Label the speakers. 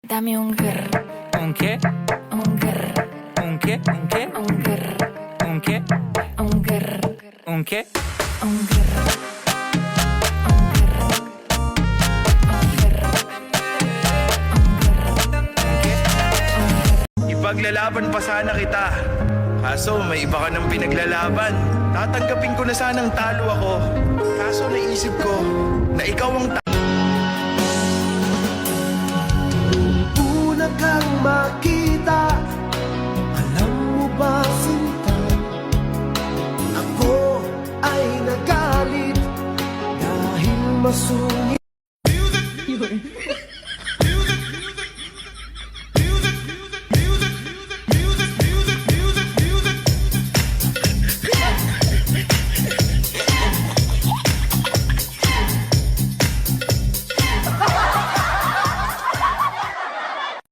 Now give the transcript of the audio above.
Speaker 1: Dame un grr,
Speaker 2: ¿Un qué?
Speaker 1: un grr,
Speaker 2: ¿Un qué? ¿Un qué?
Speaker 1: un grr,
Speaker 2: ¿Un qué?
Speaker 1: un grr,
Speaker 2: ¿Un qué?
Speaker 1: un grr, un grr, un grr,
Speaker 3: Ipaglalaban pa sana kita. Kaso may iba ka ng pinaglalaban. Tatanggapin ko na sanang talo ako. Kaso naisip ko na ikaw ang
Speaker 4: Una kang makita, alam mo ba sinta? Ako ay nagalit dahil masungit.